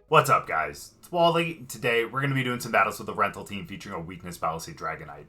What's up, guys? It's Wally. Today, we're going to be doing some battles with the rental team featuring a Weakness Policy Dragonite.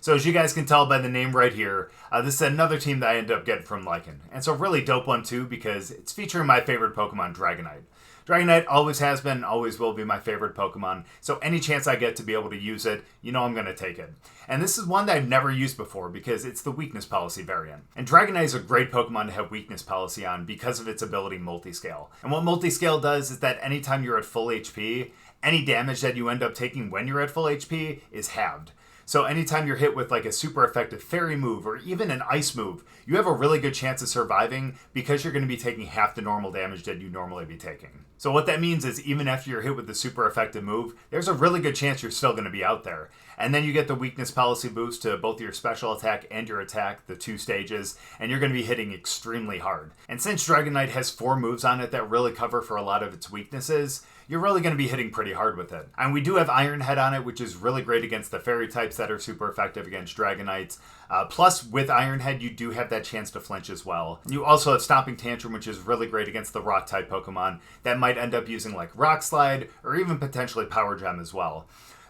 So as you guys can tell by the name right here, this is another team that I ended up getting from Lycan. And it's a really dope one too because it's featuring my favorite Pokemon, Dragonite. Dragonite always has been and always will be my favorite Pokemon, so any chance I get to be able to use it, you know I'm going to take it. And this is one that I've never used before because it's the Weakness Policy variant. And Dragonite is a great Pokemon to have Weakness Policy on because of its ability Multiscale. And what Multiscale does is that anytime you're at full HP, any damage that you end up taking when you're at full HP is halved. So anytime you're hit with like a super effective fairy move or even an ice move, you have a really good chance of surviving because you're going to be taking half the normal damage that you normally be taking. So what that means is even after you're hit with the super effective move, there's a really good chance you're still going to be out there. And then you get the Weakness Policy boost to both your special attack and your attack, the 2 stages, and you're going to be hitting extremely hard. And since Dragonite has 4 moves on it that really cover for a lot of its weaknesses, you're really going to be hitting pretty hard with it. And we do have Iron Head on it, which is really great against the fairy types that are super effective against Dragonites. Plus, with Iron Head, you do have that chance to flinch as well. You also have Stomping Tantrum, which is really great against the rock type Pokemon that might end up using like Rock Slide or even potentially Power Gem as well.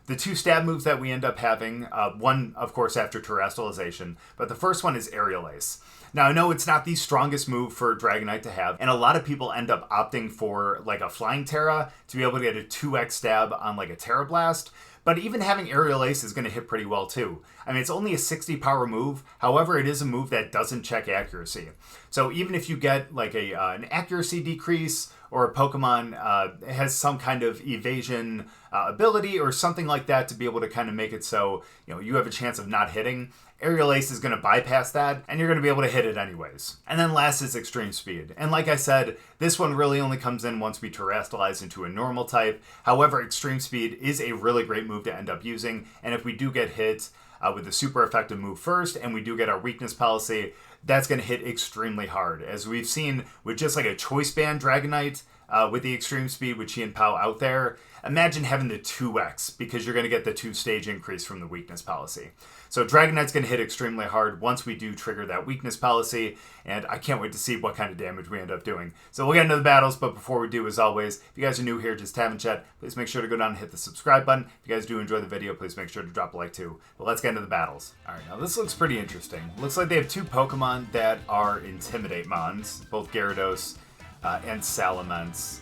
The 2 stab moves that we end up having, one, of course, after Terrestrialization, but the first one is Aerial Ace. Now, I know it's not the strongest move for Dragonite to have, and a lot of people end up opting for, like, a Flying Terra to be able to get a 2x stab on, like, a Terra Blast, but even having Aerial Ace is going to hit pretty well, too. I mean, it's only a 60 power move, however, it is a move that doesn't check accuracy. So even if you get, like, an accuracy decrease, or a Pokemon has some kind of evasion ability or something like that to be able to kind of make it so, you know, you have a chance of not hitting, Aerial Ace is going to bypass that, and you're going to be able to hit it anyways. And then last is Extreme Speed. And like I said, this one really only comes in once we terrestrialize into a normal type. However, Extreme Speed is a really great move to end up using, and if we do get hit with the super effective move first, and we do get our Weakness Policy, that's going to hit extremely hard. As we've seen with just like a Choice Band Dragonite with the Extreme Speed with Chien-Pao out there, imagine having the 2x because you're going to get the 2-stage increase from the Weakness Policy. So Dragonite's going to hit extremely hard once we do trigger that Weakness Policy, and I can't wait to see what kind of damage we end up doing. So we'll get into the battles, but before we do, as always, if you guys are new here, just tapping chat, please make sure to go down and hit the subscribe button. If you guys do enjoy the video, please make sure to drop a like too. But let's get into the battles. Alright, now this looks pretty interesting. Looks like they have 2 Pokemon that are Intimidate Mons, both Gyarados and Salamence.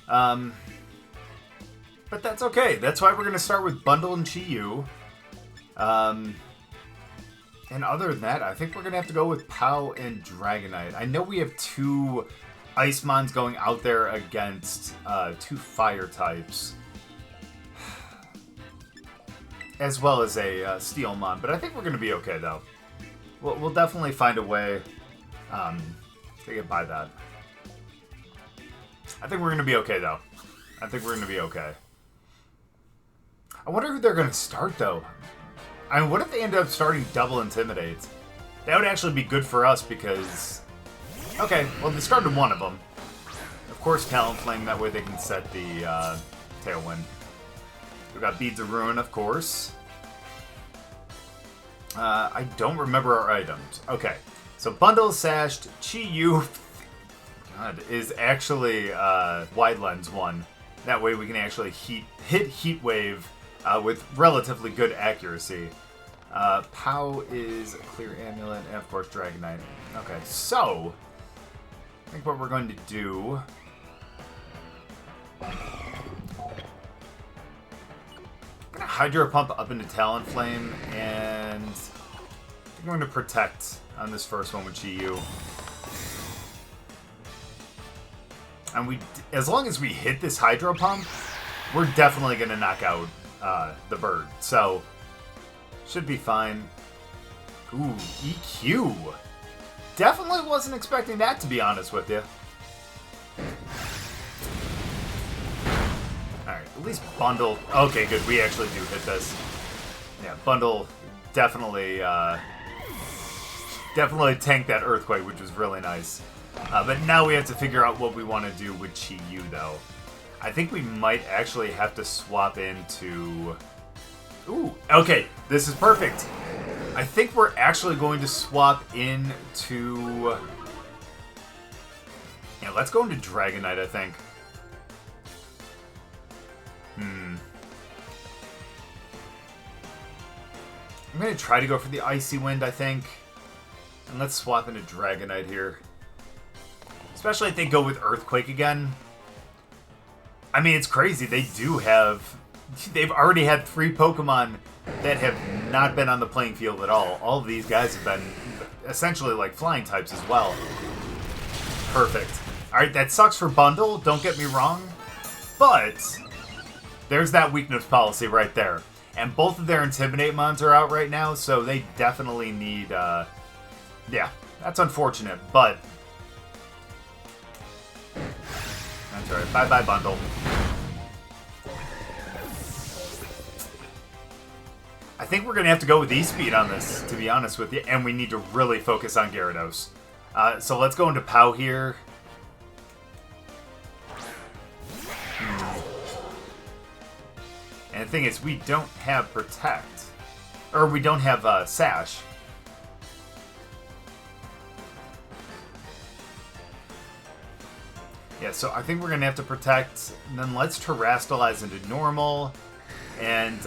But that's okay. That's why we're going to start with Bundle and Chi-Yu. And other than that, I think we're going to have to go with Pao and Dragonite. I know we have 2 Ice Mons going out there against 2 Fire types. As well as a Steel Mon. But I think we're going to be okay, though. We'll definitely find a way to get by that. I think we're going to be okay, though. I think we're going to be okay. I wonder who they're going to start, though. I mean, what if they end up starting Double Intimidate? That would actually be good for us because... Okay, well, they started one of them. Of course, Talonflame, that way they can set the Tailwind. We've got Beads of Ruin, of course. I don't remember our items. Okay, so Bundle Sashed, Chi-Yu... God, is actually Wide Lens 1. That way we can actually hit Heat Wave with relatively good accuracy. Pao is a Clear Amulet, and of course Dragonite. Okay, so I think what we're going to do... I'm going to Hydro Pump up into Talonflame, and I think I'm going to Protect on this first one with Chi-Yu. And as long as we hit this Hydro Pump, we're definitely going to knock out the bird. So, should be fine. Ooh, EQ. Definitely wasn't expecting that, to be honest with you. Alright, at least Bundle. Okay, good. We actually do hit this. Yeah, Bundle definitely tanked that Earthquake, which was really nice. But now we have to figure out what we want to do with Chi-Yu, though. I think we might actually have to swap into... Ooh, okay, this is perfect. I think we're actually going to swap into... Yeah, let's go into Dragonite, I think. going to try to go for the Icy Wind, I think. And let's swap into Dragonite here. Especially if they go with Earthquake again. I mean, it's crazy. They do have... They've already had 3 Pokemon that have not been on the playing field at all. All of these guys have been essentially like flying types as well. Perfect. Alright, that sucks for Bundle, don't get me wrong. But there's that weakness policy right there. And both of their Intimidate mons are out right now, so they definitely need... yeah, that's unfortunate, but... That's alright. Bye-bye, Bundle. I think we're going to have to go with E-Speed on this, to be honest with you. And we need to really focus on Gyarados. So let's go into Pao here. And the thing is, we don't have Protect. Or we don't have Sash. Yeah, so I think we're going to have to Protect. And then let's Terrastalize into Normal. And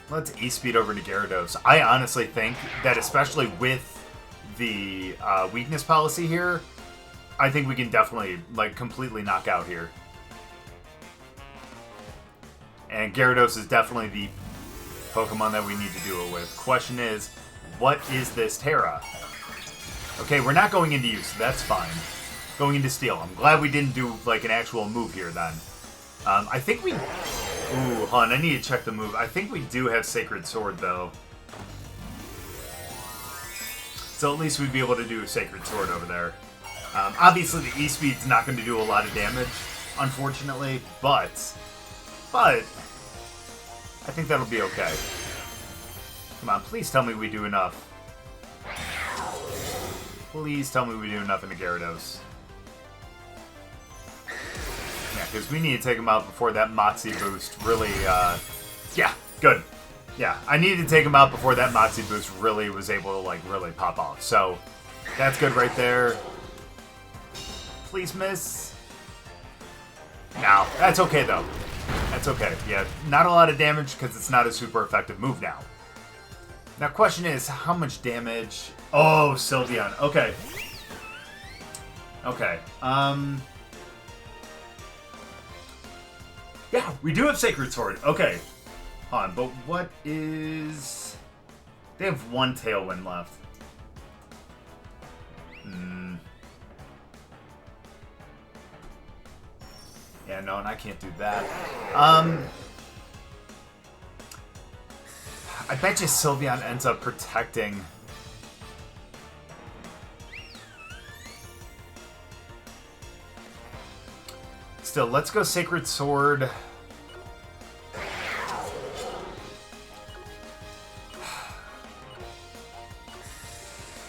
let's E-Speed over to Gyarados. I honestly think that especially with the weakness policy here, I think we can definitely like completely knock out here. And Gyarados is definitely the Pokemon that we need to do it with. Question is, what is this Terra? Okay, we're not going into use, so that's fine. Going into Steel. I'm glad we didn't do like an actual move here then. I think we... Ooh, hold on, I need to check the move. I think we do have Sacred Sword, though. So at least we'd be able to do a Sacred Sword over there. Obviously, the E-Speed's not going to do a lot of damage, unfortunately, but I think that'll be okay. Come on, please tell me we do enough. Please tell me we do enough into Gyarados. Yeah, because we need to take him out before that Moxie boost really, yeah, good. Yeah, I needed to take him out before that Moxie boost really was able to, like, really pop off. So, that's good right there. Please miss. No, that's okay, though. That's okay. Yeah, not a lot of damage because it's not a super effective move now. Now, question is, how much damage... Oh, Sylveon. Okay. Okay. Yeah, we do have Sacred Sword. Okay. Hold on, but what is... They have 1 Tailwind left. Yeah, no, and I can't do that. I bet you Sylveon ends up protecting... Still, let's go Sacred Sword.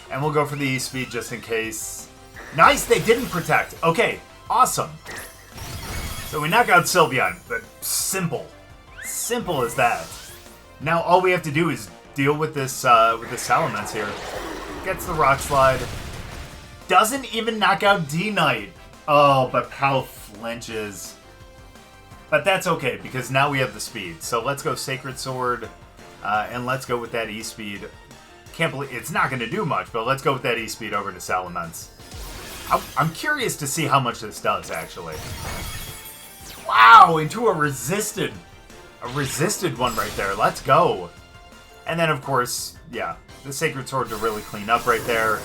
And we'll go for the E-Speed just in case. Nice, they didn't protect. Okay, awesome. So we knock out Sylveon, but simple. Simple as that. Now all we have to do is deal with this Salamence here. Gets the Rock Slide. Doesn't even knock out D-Knight. Oh, but Pao flinches. But that's okay, because now we have the speed. So let's go Sacred Sword, and let's go with that E-Speed. Can't believe it's not going to do much, but let's go with that E-Speed over to Salamence. I'm curious to see how much this does, actually. Wow, into a resisted one right there. Let's go. And then, of course, yeah, the Sacred Sword to really clean up right there.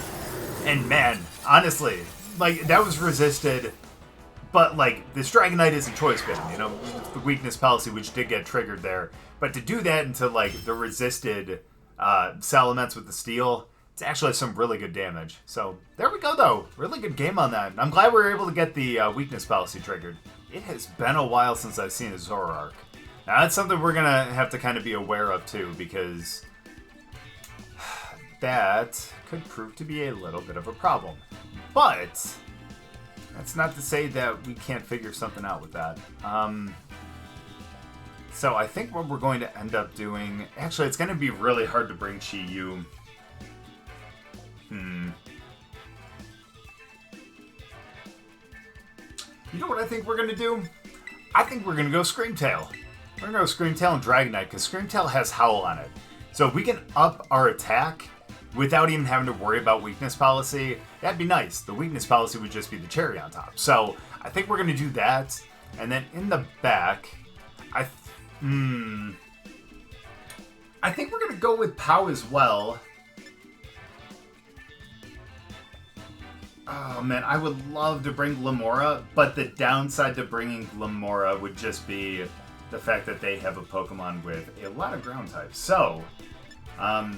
And man, honestly, like, that was resisted, but, like, this Dragonite isn't Choice Band, you know, the weakness policy, which did get triggered there. But to do that into, like, the resisted Salamence with the Steel, it's actually some really good damage. So, there we go, though. Really good game on that. I'm glad we were able to get the weakness policy triggered. It has been a while since I've seen a Zoroark. Now, that's something we're going to have to kind of be aware of, too, because that could prove to be a little bit of a problem. But that's not to say that we can't figure something out with that. So I think what we're going to end up doing... Actually, it's going to be really hard to bring Chi-Yu. You know what I think we're going to do? I think we're going to go Screamtail. We're going to go Scream Tail and Dragonite, because Scream Tail has Howl on it. So if we can up our attack without even having to worry about weakness policy, that'd be nice. The weakness policy would just be the cherry on top. So I think we're going to do that. And then in the back, I think we're going to go with Pao as well. Oh man, I would love to bring Glimmora, but the downside to bringing Glimmora would just be the fact that they have a Pokemon with a lot of ground types. So, I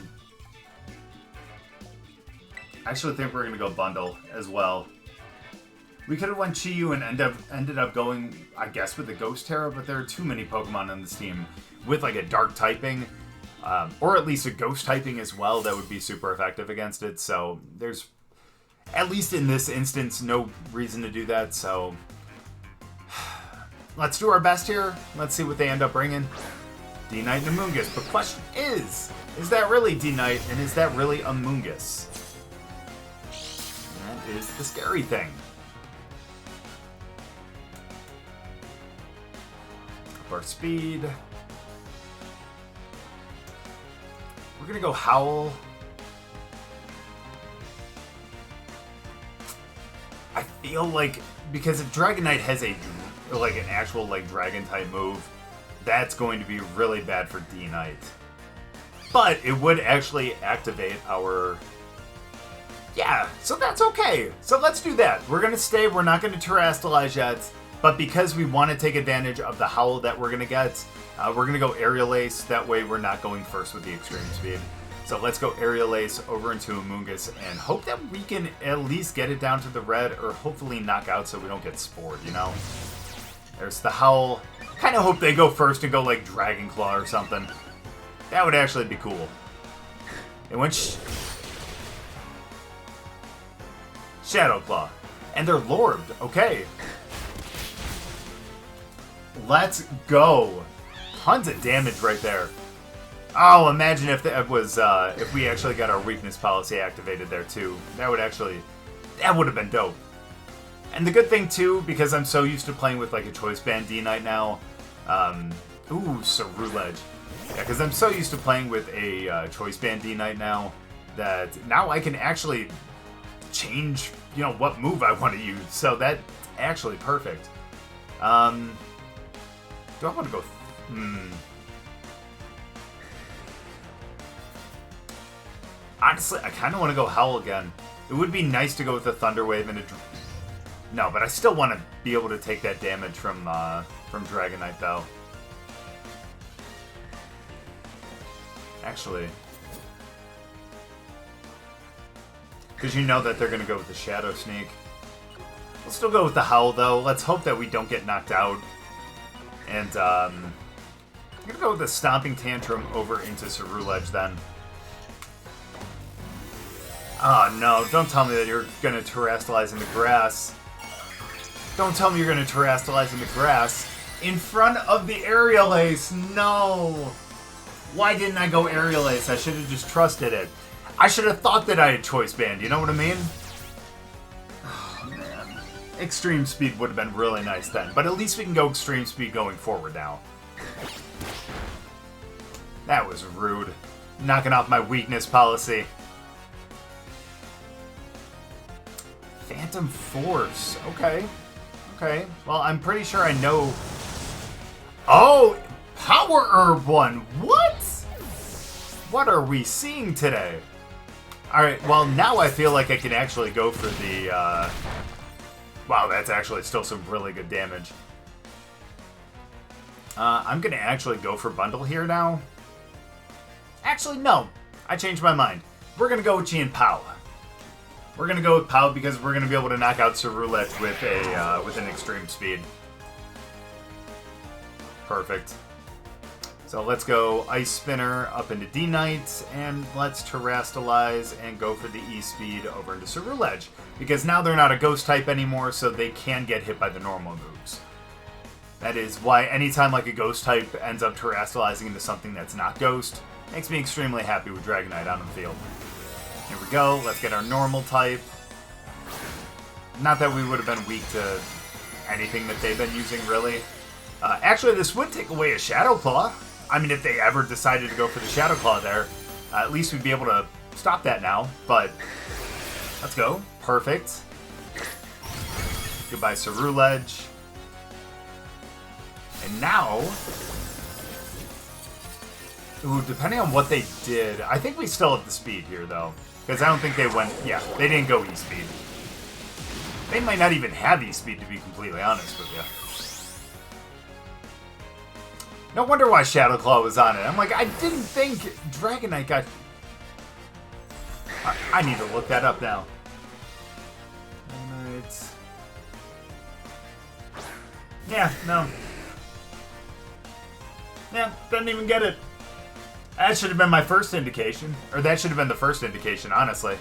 actually think we're going to go Bundle as well. We could have went Chi-Yu and ended up going, I guess, with the Ghost Terra, but there are too many Pokemon on this team with like a Dark typing, or at least a Ghost typing as well that would be super effective against it. So there's, at least in this instance, no reason to do that. So let's do our best here. Let's see what they end up bringing. D-Knight and Amoonguss. But question is that really D-Knight and is that really Amoonguss? That is the scary thing. Up our speed. We're going to go Howl. I feel like, because if Dragonite has an actual like dragon type move, that's going to be really bad for D-Knight. But it would actually activate our... Yeah, so that's okay. So let's do that. We're going to stay. We're not going to Terrastallize yet. But because we want to take advantage of the Howl that we're going to get, we're going to go Aerial Ace. That way we're not going first with the Extreme Speed. So let's go Aerial Ace over into Amoonguss and hope that we can at least get it down to the red, or hopefully knock out so we don't get spored, you know? There's the Howl. Kind of hope they go first and go like Dragon Claw or something. That would actually be cool. It went Shadow Claw. And they're Lorbed. Okay. Let's go. Tons of damage right there. Oh, imagine if that was, if we actually got our weakness policy activated there too. That would have been dope. And the good thing too, because I'm so used to playing with like a Choice Band D-Knight now, ooh, Ceruledge. Yeah, because I'm so used to playing with a Choice Band D-Knight now, that now I can actually change, you know, what move I want to use. So that's actually perfect. Do I want to go, honestly, I kind of want to go Howl again. It would be nice to go with a Thunder Wave and a... No, but I still want to be able to take that damage from Dragonite, though. Actually. Because you know that they're going to go with the Shadow Sneak. We'll still go with the Howl, though. Let's hope that we don't get knocked out. And, I'm going to go with the Stomping Tantrum over into Ceruledge, then. Oh no, don't tell me that you're going to Terrastallize in the grass. Don't tell me you're going to Terrastallize in the grass in front of the Aerial Ace. No. Why didn't I go Aerial Ace? I should have just trusted it. I should have thought that I had Choice Band, you know what I mean? Oh man. Extreme Speed would have been really nice then, but at least we can go Extreme Speed going forward now. That was rude. Knocking off my weakness policy. Phantom Force. Okay. Okay. Well, I'm pretty sure I know... Oh! Power Herb one! What? What are we seeing today? Alright, well, now I feel like I can actually go for the... Wow, that's actually still some really good damage. I'm going to actually go for Bundle here now. Actually, no. I changed my mind. We're going to go with Chien-Pao. We're going to go with Pao because we're going to be able to knock out Ceruledge with an Extreme Speed. Perfect. So let's go Ice Spinner up into D-Knight, and let's Terrastallize and go for the E-Speed over into Ceruledge. Because now they're not a Ghost type anymore, so they can get hit by the normal moves. That is why anytime like a Ghost type ends up Terrastallizing into something that's not Ghost, makes me extremely happy with Dragonite on the field. Here we go, let's get our normal type. Not that we would have been weak to anything that they've been using, really. Actually, this would take away a Shadow Claw. I mean, if they ever decided to go for the Shadow Claw there, at least we'd be able to stop that now. But let's go. Perfect. Goodbye, Ceruledge. And now, ooh, depending on what they did, I think we still have the speed here, though. Because I don't think they went, yeah, they didn't go E-Speed. They might not even have E-Speed, to be completely honest with you. No wonder why Shadow Claw was on it. I'm like, I didn't think Dragonite got... I need to look that up now. Dragonite... Yeah, no. Yeah, doesn't even get it. That should have been my first indication. Or that should have been the first indication, honestly.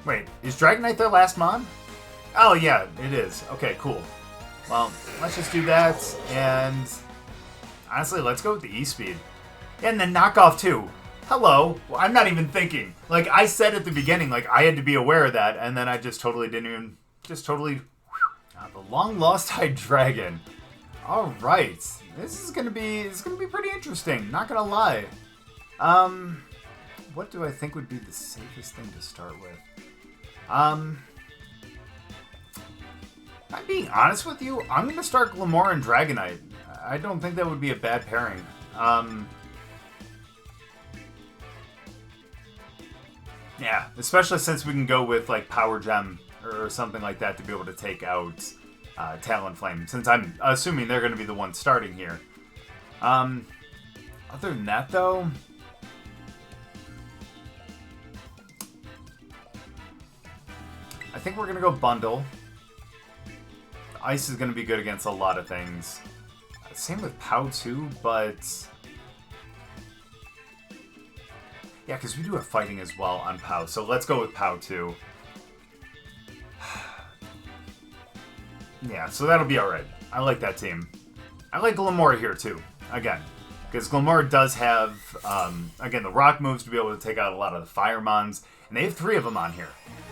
Wait, is Dragonite their last mon? Oh, yeah, it is. Okay, cool. Well, let's just do that, and honestly, let's go with the E-Speed. And then knockoff too. Hello. Well, I'm not even thinking. Like, I said at the beginning, like, I had to be aware of that, and then I just totally didn't even, just totally, the long-lost-eyed dragon. All right. This is gonna be pretty interesting, not gonna lie. What do I think would be the safest thing to start with? I'm being honest with you, I'm going to start Glimmora and Dragonite. I don't think that would be a bad pairing. Yeah, especially since we can go with like Power Gem or something like that to be able to take out Talonflame, since I'm assuming they're going to be the ones starting here. Other than that, though... I think we're going to go Bundle. Ice is going to be good against a lot of things. Same with Pao too, but... Yeah, because we do have fighting as well on Pao, so let's go with Pao too. Yeah, so that'll be alright. I like that team. I like Glimmora here too, again. Because Glimmora does have, again, the rock moves to be able to take out a lot of the fire mons, and they have 3 of them on here.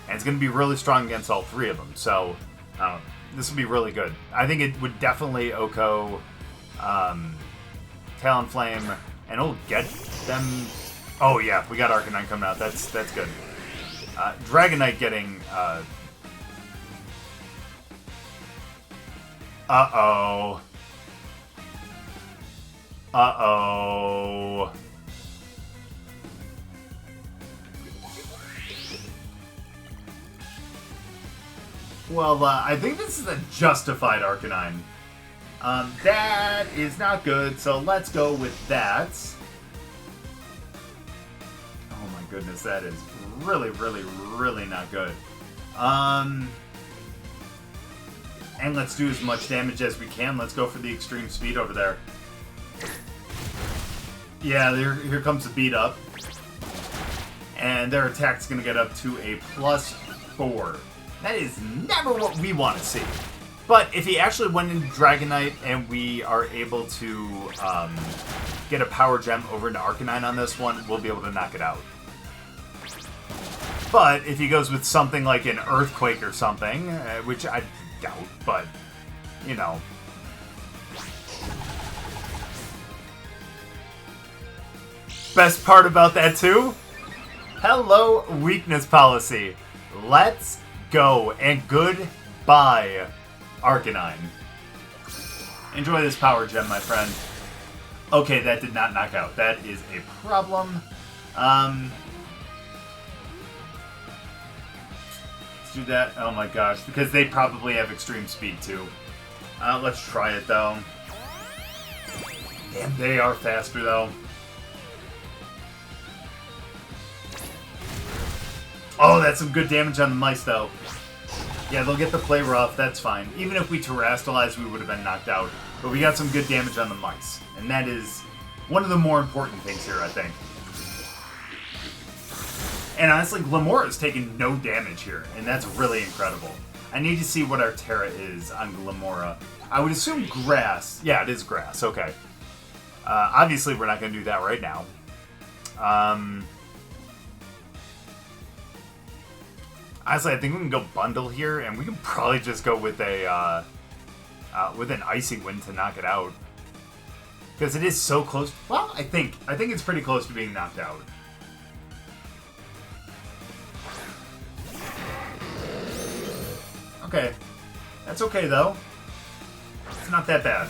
And it's going to be really strong against all 3 of them, so... this would be really good. I think it would definitely Oko, Talonflame, and it'll get them... Oh yeah, we got Arcanine coming out. That's good. Dragonite getting... Uh-oh. Uh-oh. Well, I think this is a justified Arcanine. That is not good, so let's go with that. Oh my goodness, that is really, really, really not good. And let's do as much damage as we can. Let's go for the extreme speed over there. Yeah, here comes the beat up. And their attack's going to get up to a +4. That is never what we want to see. But if he actually went into Dragonite and we are able to get a Power Gem over into Arcanine on this one, we'll be able to knock it out. But if he goes with something like an Earthquake or something, which I doubt, but, you know. Best part about that too? Hello, Weakness Policy. Let's go, and goodbye, Arcanine. Enjoy this Power Gem, my friend. Okay, that did not knock out. That is a problem. Let's do that. Oh my gosh, because they probably have extreme speed too. Let's try it though. Damn, they are faster though. Oh, that's some good damage on the mice, though. Yeah, they'll get the play rough, that's fine. Even if we terrestrialized, we would have been knocked out. But we got some good damage on the mice. And that is one of the more important things here, I think. And honestly, Glimmora is taking no damage here, and that's really incredible. I need to see what our Terra is on Glimmora. I would assume grass. Yeah, it is grass, okay. Obviously, we're not going to do that right now. Honestly, I think we can go Bundle here, and we can probably just go with a with an Icy Wind to knock it out. Because it is so close. Well, I think it's pretty close to being knocked out. Okay. That's okay, though. It's not that bad.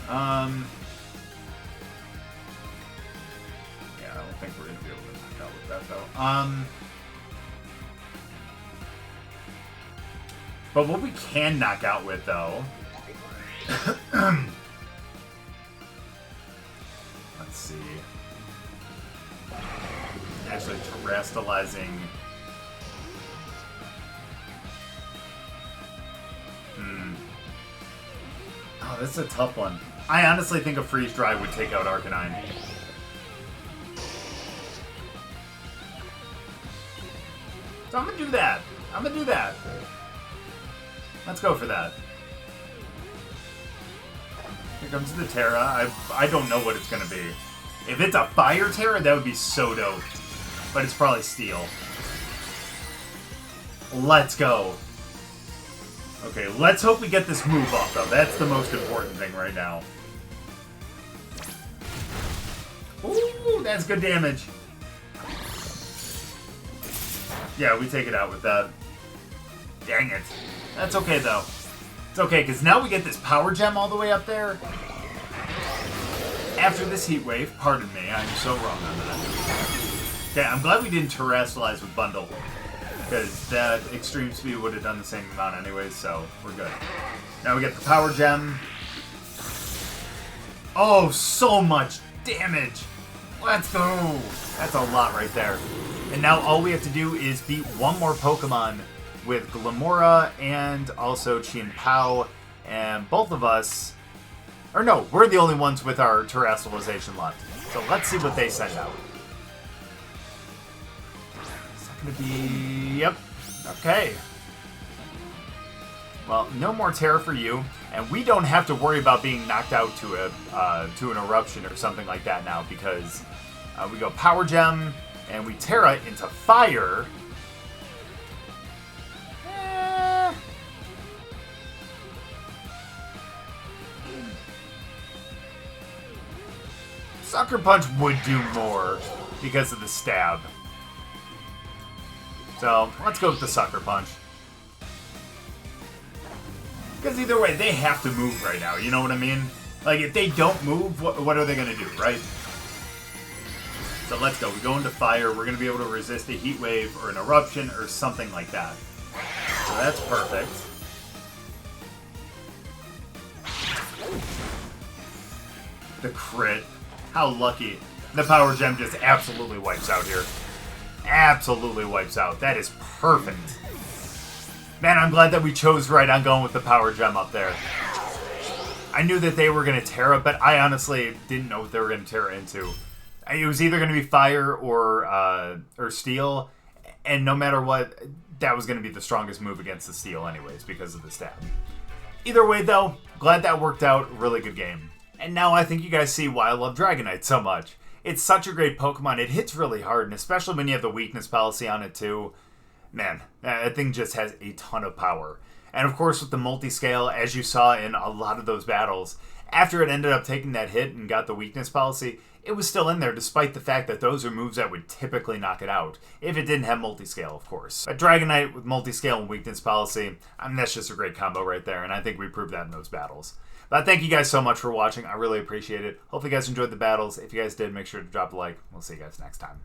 Yeah, I don't think we're going to be able to knock out with that, though. But what we can knock out with, though... Let's see. Actually, terrestrializing... Oh, this is a tough one. I honestly think a Freeze Dry would take out Arcanine. So I'm gonna do that. Let's go for that. Here comes the Terra. I don't know what it's gonna be. If it's a Fire Terra, that would be so dope. But it's probably Steel. Let's go. Okay, let's hope we get this move off, though. That's the most important thing right now. Ooh, that's good damage. Yeah, we take it out with that. Dang it. That's okay, though. It's okay, because now we get this Power Gem all the way up there. After this Heat Wave, pardon me, I'm so wrong on that. Okay, I'm glad we didn't Terrestrialize with Bundle. Because that Extreme Speed would have done the same amount anyways, so we're good. Now we get the Power Gem. Oh, so much damage! Let's go! That's a lot right there. And now all we have to do is beat one more Pokemon with Glimmora and also Chien-Pao. And both of us... Or no, we're the only ones with our Terrestrialization left. So let's see what they send out. Gonna be... Yep. Okay. Well, no more Terra for you, and we don't have to worry about being knocked out to an Eruption or something like that now, because we go Power Gem, and we Terra into Fire. Sucker Punch would do more because of the stab. So, let's go with the Sucker Punch. Because either way, they have to move right now, you know what I mean? Like, if they don't move, what are they going to do, right? So let's go. We go into Fire. We're going to be able to resist a Heat Wave or an Eruption or something like that. So that's perfect. The crit. How lucky. The Power Gem just absolutely wipes out here. Absolutely wipes out. That is perfect. Man, I'm glad that we chose right on going with the Power Gem up there. I knew that they were going to Terra, but I honestly didn't know what they were going to Terra into. It was either going to be Fire or Steel, and no matter what, that was going to be the strongest move against the Steel anyways because of the stab. Either way, though, glad that worked out. Really good game. And now I think you guys see why I love Dragonite so much. It's such a great Pokemon. It hits really hard, and especially when you have the weakness policy on it, too. Man, that thing just has a ton of power. And of course, with the Multiscale, as you saw in a lot of those battles, after it ended up taking that hit and got the weakness policy, it was still in there despite the fact that those are moves that would typically knock it out. If it didn't have Multiscale, of course. But Dragonite with Multiscale and weakness policy, I mean, that's just a great combo right there, and I think we proved that in those battles. But thank you guys so much for watching. I really appreciate it. Hope you guys enjoyed the battles. If you guys did, make sure to drop a like. We'll see you guys next time.